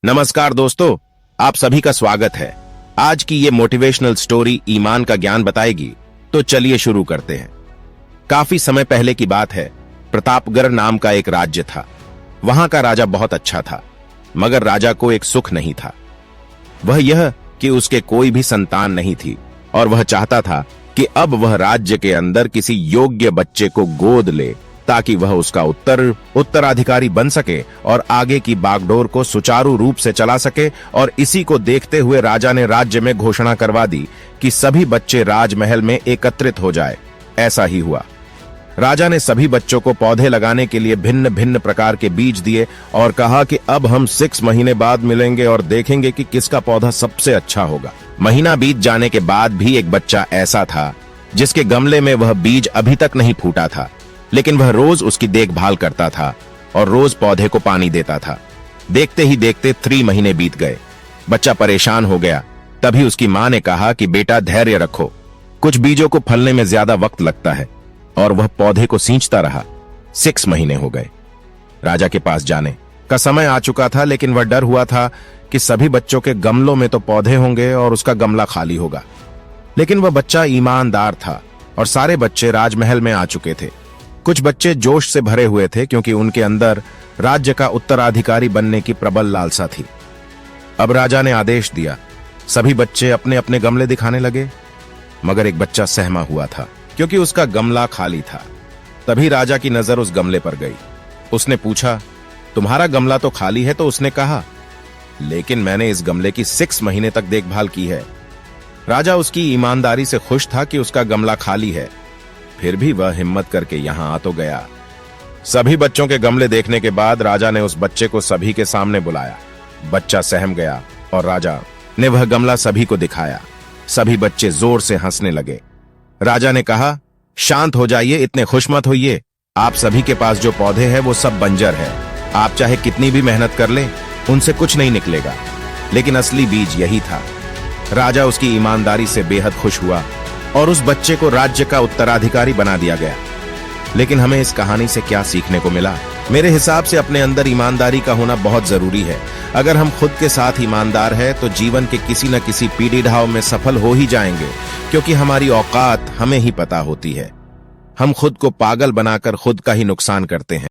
नमस्कार दोस्तों, आप सभी का स्वागत है। आज की ये मोटिवेशनल स्टोरी ईमान का ज्ञान बताएगी, तो चलिए शुरू करते हैं। काफी समय पहले की बात है। प्रतापगढ़ नाम का एक राज्य था। वहां का राजा बहुत अच्छा था, मगर राजा को एक सुख नहीं था। वह यह कि उसके कोई भी संतान नहीं थी और वह चाहता था कि अब वह राज्य के अंदर किसी योग्य बच्चे को गोद ले ताकि वह उसका उत्तराधिकारी बन सके और आगे की बागडोर को सुचारू रूप से चला सके। और इसी को देखते हुए राजा ने राज्य में घोषणा करवा दी कि सभी बच्चे राजमहल में एकत्रित हो जाए। ऐसा ही हुआ। राजा ने सभी बच्चों को पौधे लगाने के लिए भिन्न भिन्न प्रकार के बीज दिए और कहा कि अब हम 6 महीने बाद मिलेंगे और देखेंगे कि किसका पौधा सबसे अच्छा होगा। महीना बीत जाने के बाद भी एक बच्चा ऐसा था जिसके गमले में वह बीज अभी तक नहीं फूटा था, लेकिन वह रोज उसकी देखभाल करता था और रोज पौधे को पानी देता था। देखते ही देखते 3 महीने बीत गए। बच्चा परेशान हो गया। तभी उसकी मां ने कहा कि बेटा धैर्य रखो, कुछ बीजों को फलने में ज्यादा वक्त लगता है। और वह पौधे को सींचता रहा। 6 महीने हो गए। राजा के पास जाने का समय आ चुका था, लेकिन वह डर हुआ था कि सभी बच्चों के गमलों में तो पौधे होंगे और उसका गमला खाली होगा। लेकिन वह बच्चा ईमानदार था और सारे बच्चे राजमहल में आ चुके थे। कुछ बच्चे जोश से भरे हुए थे क्योंकि उनके अंदर राज्य का उत्तराधिकारी बनने की प्रबल लालसा थी। अब राजा ने आदेश दिया। सभी बच्चे अपने अपने गमले दिखाने लगे, मगर एक बच्चा सहमा हुआ था क्योंकि उसका गमला खाली था। तभी राजा की नजर उस गमले पर गई। उसने पूछा, तुम्हारा गमला तो खाली है? तो उसने कहा, लेकिन मैंने इस गमले की 6 महीने तक देखभाल की है। राजा उसकी ईमानदारी से खुश था कि उसका गमला खाली है, फिर भी वह हिम्मत करके यहां आ तो गया। सभी बच्चों के गमले देखने के बाद राजा ने उस बच्चे को सभी के सामने बुलाया। बच्चा सहम गया और राजा ने वह गमला सभी को दिखाया। सभी बच्चे जोर से हंसने लगे। राजा ने कहा, शांत हो जाइए, इतने खुश मत होइए। आप सभी के पास जो पौधे हैं वो सब बंजर है। आप चाहे कितनी भी मेहनत कर लें, उनसे कुछ नहीं निकलेगा। लेकिन असली बीज यही था। राजा उसकी ईमानदारी से बेहद खुश हुआ और उस बच्चे को राज्य का उत्तराधिकारी बना दिया गया। लेकिन हमें इस कहानी से क्या सीखने को मिला? मेरे हिसाब से अपने अंदर ईमानदारी का होना बहुत जरूरी है। अगर हम खुद के साथ ईमानदार हैं तो जीवन के किसी न किसी पीढ़ी ढाव में सफल हो ही जाएंगे, क्योंकि हमारी औकात हमें ही पता होती है। हम खुद को पागल बनाकर खुद का ही नुकसान करते हैं।